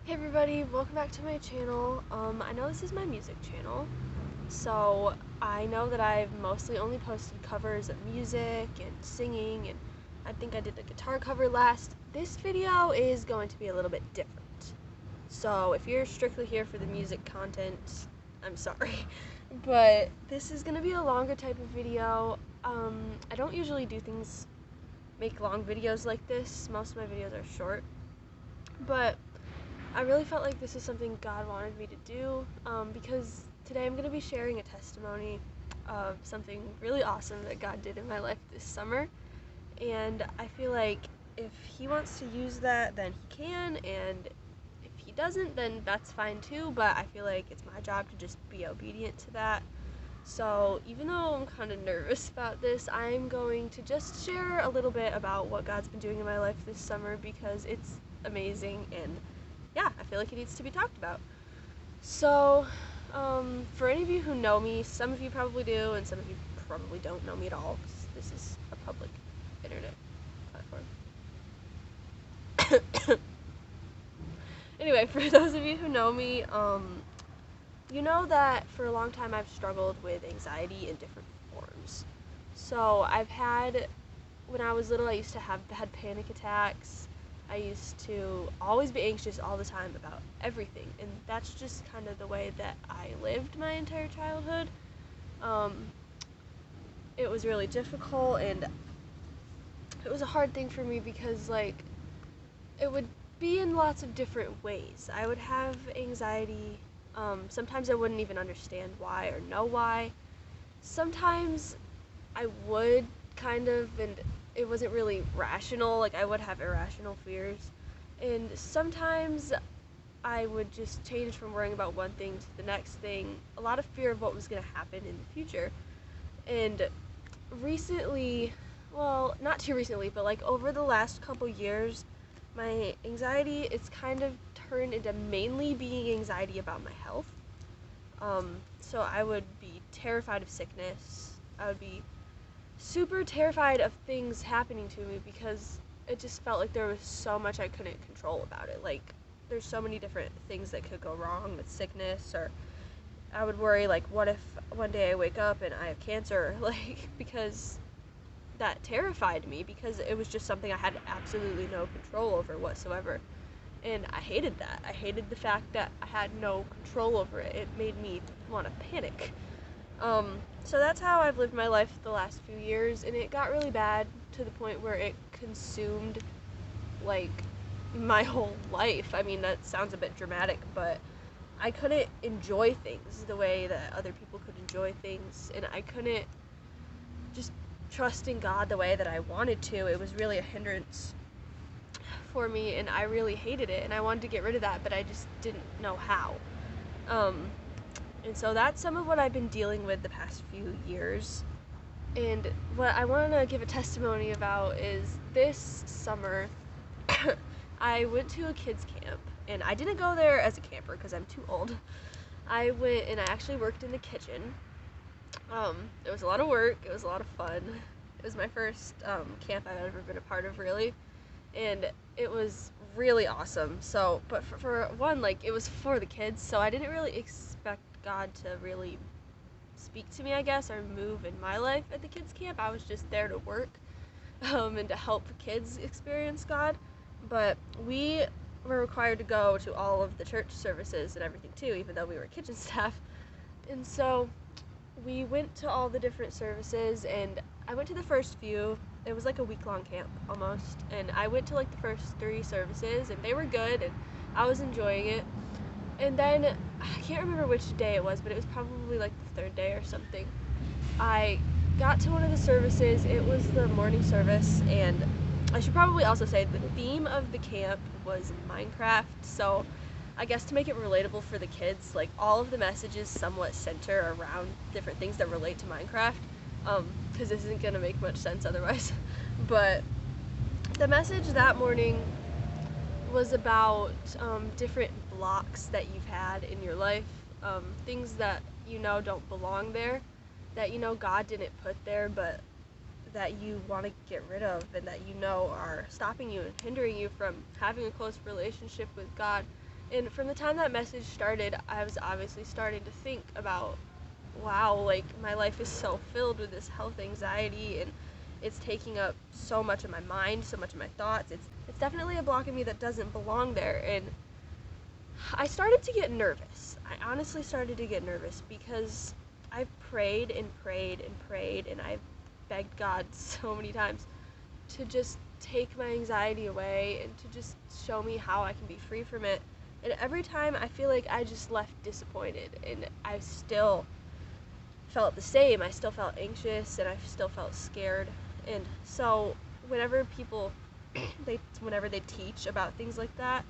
Hey everybody, welcome back to my channel. I know this is my music channel, so I know that I've mostly only posted covers of music and singing, and I think I did a guitar cover last. This video is going to be a little bit different. So if you're strictly here for the music content, I'm sorry. But this is going to be a longer type of video. I don't usually make long videos like this. Most of my videos are short. But I really felt like this is something God wanted me to do because today I'm going to be sharing a testimony of something really awesome that God did in my life this summer. And I feel like if He wants to use that, then He can, and if He doesn't, then that's fine too. But I feel like it's my job to just be obedient to that. So even though I'm kind of nervous about this, I'm going to just share a little bit about what God's been doing in my life this summer because it's amazing, and yeah, I feel like it needs to be talked about. So, for any of you who know me, some of you probably do, and some of you probably don't know me at all, because this is a public internet platform. Anyway, for those of you who know me, you know that for a long time I've struggled with anxiety in different forms. So when I was little, I used to have had panic attacks. I used to always be anxious all the time about everything, and that's just kind of the way that I lived my entire childhood. It was really difficult, and it was a hard thing for me because, it would be in lots of different ways. I would have anxiety. Sometimes I wouldn't even understand why or know why. Sometimes I would and it wasn't really rational. Like, I would have irrational fears. And sometimes I would just change from worrying about one thing to the next thing. A lot of fear of what was going to happen in the future. And recently, well, not too recently, but over the last couple years, my anxiety, it's kind of turned into mainly being anxiety about my health. So I would be terrified of sickness. I would be super terrified of things happening to me because it just felt like there was so much I couldn't control about it. Like, there's so many different things that could go wrong with sickness, or I would worry, what if one day I wake up and I have cancer, because that terrified me because it was just something I had absolutely no control over whatsoever. And I hated that. I hated the fact that I had no control over it. It made me want to panic. So that's how I've lived my life the last few years, and it got really bad to the point where it consumed, my whole life. I mean, that sounds a bit dramatic, but I couldn't enjoy things the way that other people could enjoy things, and I couldn't just trust in God the way that I wanted to. It was really a hindrance for me, and I really hated it, and I wanted to get rid of that, but I just didn't know how. And so that's some of what I've been dealing with the past few years. And what I want to give a testimony about is this summer, I went to a kids camp, and I didn't go there as a camper because I'm too old. I went and I actually worked in the kitchen. It was a lot of work. It was a lot of fun. It was my first camp I've ever been a part of, really. And it was really awesome. So, but for one, it was for the kids, so I didn't really expect God to really speak to me, I guess, or move in my life at the kids camp. I was just there to work and to help kids experience God. But we were required to go to all of the church services and everything too, even though we were kitchen staff. And so we went to all the different services, and I went to the first few. It was like a week-long camp almost, and I went to the first 3 services, and they were good, and I was enjoying it. And then I can't remember which day it was, but it was probably the 3rd day or something. I got to one of the services. It was the morning service, and I should probably also say the theme of the camp was Minecraft. So I guess to make it relatable for the kids, all of the messages somewhat center around different things that relate to Minecraft, because this isn't going to make much sense otherwise. But the message that morning was about different blocks that you've had in your life, things that don't belong there, that God didn't put there, but that you want to get rid of, and that are stopping you and hindering you from having a close relationship with God. And from the time that message started, I was obviously starting to think about, wow, like my life is so filled with this health anxiety, and it's taking up so much of my mind, so much of my thoughts. It's definitely a block in me that doesn't belong there. And I started to get nervous. I honestly started to get nervous because I've prayed and prayed and prayed, and I've begged God so many times to just take my anxiety away and to just show me how I can be free from it. And every time I feel like I just left disappointed, and I still felt the same. I still felt anxious, and I still felt scared. And so whenever people whenever they teach about things like that,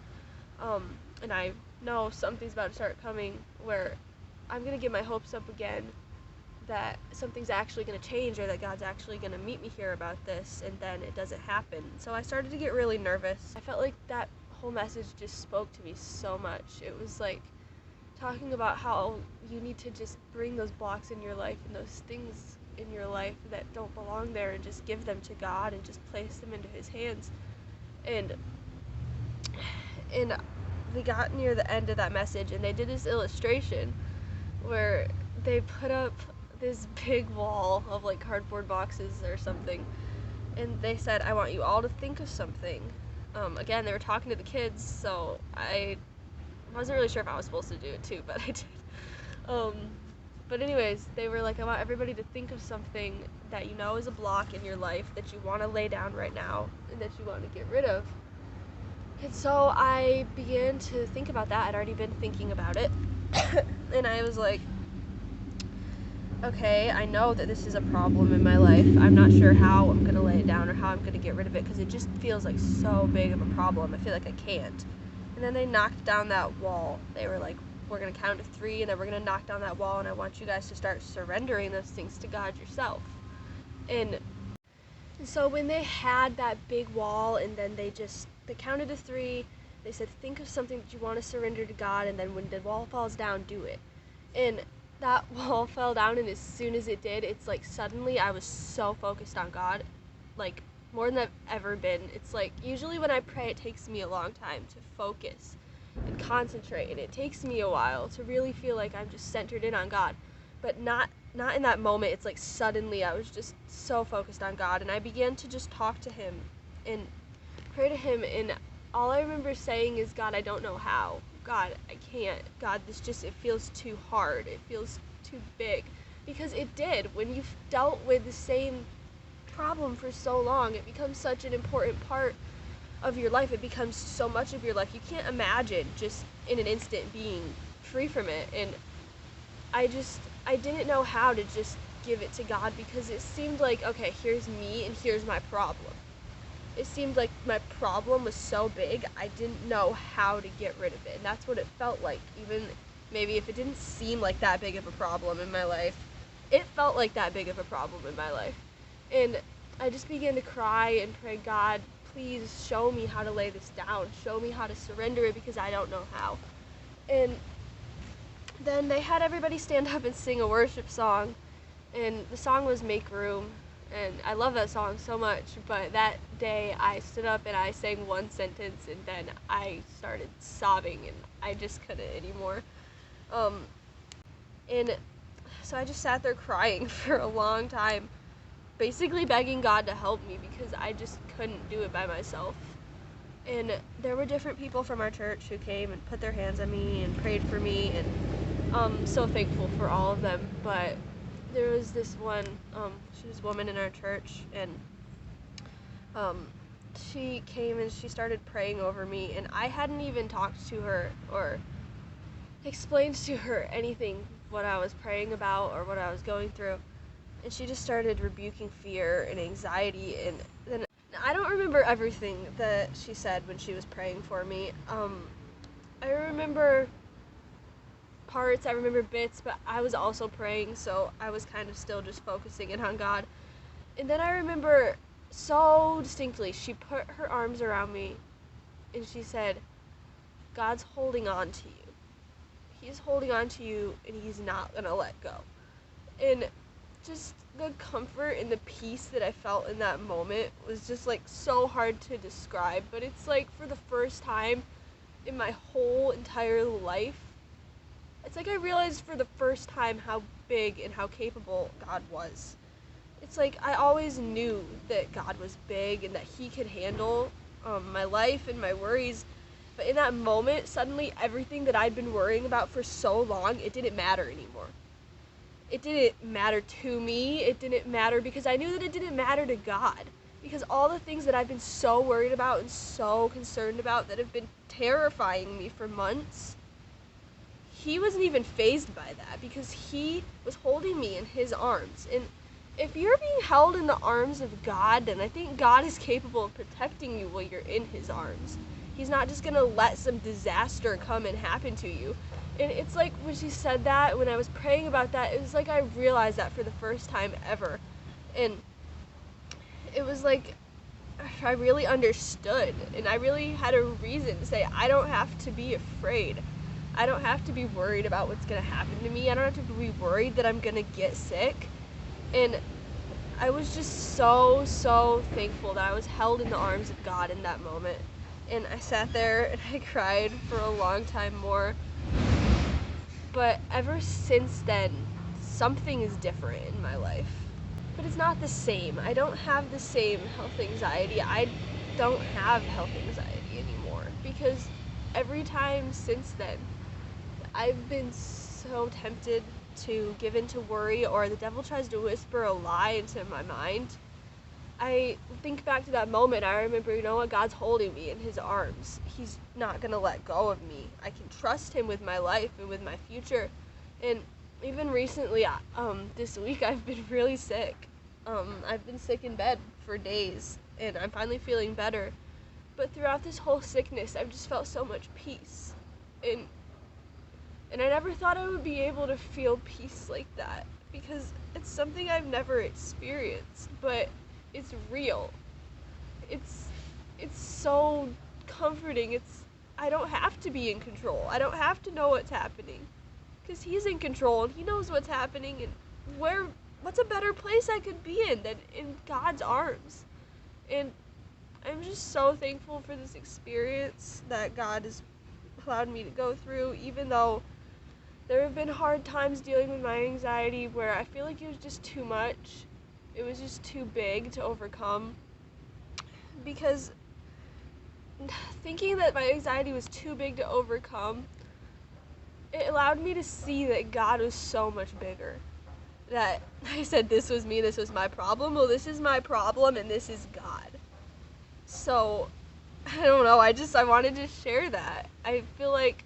and I know something's about to start coming where I'm gonna get my hopes up again that something's actually gonna change, or that God's actually gonna meet me here about this, and then it doesn't happen. So I started to get really nervous. I felt like that whole message just spoke to me so much. It was like talking about how you need to just bring those blocks in your life and those things in your life that don't belong there, and just give them to God and just place them into His hands. And we got near the end of that message, and they did this illustration where they put up this big wall of like cardboard boxes or something, and they said, I want you all to think of something. Again, they were talking to the kids, so I wasn't really sure if I was supposed to do it too, but I did. But anyways, they were like, I want everybody to think of something that you know is a block in your life that you want to lay down right now and that you want to get rid of. And so I began to think about that. I'd already been thinking about it. And I was like, okay, I know that this is a problem in my life. I'm not sure how I'm going to lay it down or how I'm going to get rid of it, because it just feels like so big of a problem. I feel like I can't. And then they knocked down that wall. They were like, we're going to count to 3, and then we're going to knock down that wall, and I want you guys to start surrendering those things to God yourself. And so when they had that big wall, and then they counted to 3, they said, think of something that you want to surrender to God, and then when the wall falls down, do it. And that wall fell down, and as soon as it did, it's like suddenly I was so focused on God, like more than I've ever been. It's like usually when I pray, it takes me a long time to focus and concentrate, and it takes me a while to really feel like I'm just centered in on God, but not in that moment. It's like suddenly I was just so focused on God, and I began to just talk to Him and pray to Him, and all I remember saying is, God, I don't know how. God, I can't. God, it feels too hard. It feels too big. Because it did. When you've dealt with the same problem for so long, it becomes such an important part of your life. It becomes so much of your life. You can't imagine just in an instant being free from it. And I didn't know how to just give it to God, because it seemed like, okay, here's me and here's my problem. It seemed like my problem was so big, I didn't know how to get rid of it. And that's what it felt like. Even maybe if it didn't seem like that big of a problem in my life, it felt like that big of a problem in my life. And I just began to cry and pray, God, please show me how to lay this down. Show me how to surrender it, because I don't know how. And then they had everybody stand up and sing a worship song. And the song was Make Room. And I love that song so much, but that day I stood up and I sang one sentence, and then I started sobbing, and I just couldn't anymore. And so I just sat there crying for a long time, basically begging God to help me, because I just couldn't do it by myself. And there were different people from our church who came and put their hands on me and prayed for me, and I'm so thankful for all of them. But there was this one, she was a woman in our church, and she came and she started praying over me, and I hadn't even talked to her or explained to her anything, what I was praying about or what I was going through. And she just started rebuking fear and anxiety, and then I don't remember everything that she said when she was praying for me. I remember parts, I remember bits, but I was also praying, so I was kind of still just focusing in on God. And then I remember so distinctly, she put her arms around me and she said, God's holding on to you. He's holding on to you, and He's not gonna let go. And just the comfort and the peace that I felt in that moment was just like so hard to describe, but it's like for the first time in my whole entire life. It's like I realized for the first time how big and how capable God was. It's like I always knew that God was big and that he could handle my life and my worries. But in that moment, suddenly everything that I'd been worrying about for so long, it didn't matter anymore. It didn't matter to me. It didn't matter because I knew that it didn't matter to God. Because all the things that I've been so worried about and so concerned about that have been terrifying me for months, he wasn't even fazed by that because he was holding me in his arms. And if you're being held in the arms of God, then I think God is capable of protecting you while you're in his arms. He's not just going to let some disaster come and happen to you. And it's like when she said that, when I was praying about that, it was like I realized that for the first time ever. And it was like I really understood, and I really had a reason to say I don't have to be afraid. I don't have to be worried about what's going to happen to me. I don't have to be worried that I'm going to get sick. And I was just so thankful that I was held in the arms of God in that moment. And I sat there and I cried for a long time more. But ever since then, something is different in my life. But it's not the same. I don't have the same health anxiety. I don't have health anxiety anymore. Because every time since then, I've been so tempted to give in to worry, or the devil tries to whisper a lie into my mind. I think back to that moment. I remember, you know what, God's holding me in his arms. He's not going to let go of me. I can trust him with my life and with my future. And even recently, this week, I've been really sick. I've been sick in bed for days, and I'm finally feeling better. But throughout this whole sickness, I've just felt so much peace. And I never thought I would be able to feel peace like that, because it's something I've never experienced, but it's real. It's so comforting. I don't have to be in control. I don't have to know what's happening, because he's in control and he knows what's happening. And what's a better place I could be in than in God's arms? And I'm just so thankful for this experience that God has allowed me to go through, even though there have been hard times dealing with my anxiety where I feel like it was just too much. It was just too big to overcome. Because thinking that my anxiety was too big to overcome, it allowed me to see that God was so much bigger. That I said, this was me, this was my problem. Well, this is my problem and this is God. So, I don't know, I wanted to share that. I feel like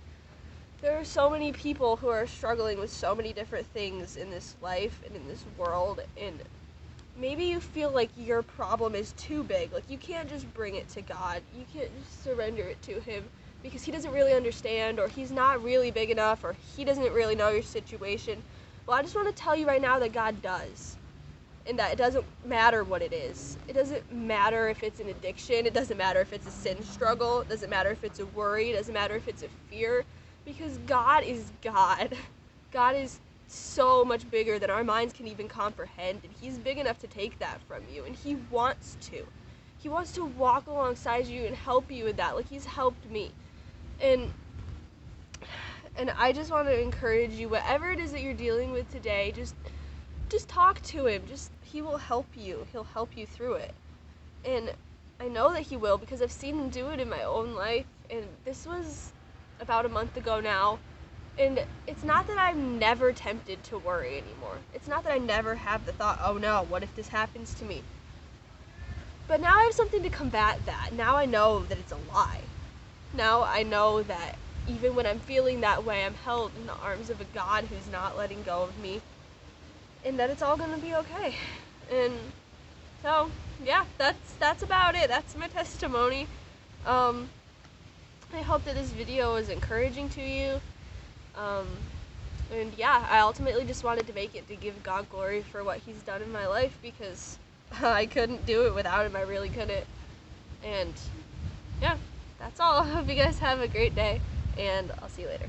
there are so many people who are struggling with so many different things in this life and in this world, and maybe you feel like your problem is too big. Like, you can't just bring it to God. You can't just surrender it to him because he doesn't really understand, or he's not really big enough, or he doesn't really know your situation. Well, I just want to tell you right now that God does. And that it doesn't matter what it is. It doesn't matter if it's an addiction. It doesn't matter if it's a sin struggle. It doesn't matter if it's a worry. It doesn't matter if it's a fear. Because God is God. God is so much bigger than our minds can even comprehend. And he's big enough to take that from you. And he wants to. He wants to walk alongside you and help you with that. Like he's helped me. And I just want to encourage you, whatever it is that you're dealing with today, just talk to him. He will help you. He'll help you through it. And I know that he will because I've seen him do it in my own life. And this was about a month ago now. And it's not that I'm never tempted to worry anymore. It's not that I never have the thought, oh no, what if this happens to me? But now I have something to combat that. Now I know that it's a lie. Now I know that even when I'm feeling that way, I'm held in the arms of a God who's not letting go of me. And that it's all going to be okay. And so, yeah, that's about it. That's my testimony. I hope that this video was encouraging to you. And yeah, I ultimately just wanted to make it to give God glory for what he's done in my life, because I couldn't do it without him. I really couldn't. And yeah, that's all. I hope you guys have a great day, and I'll see you later.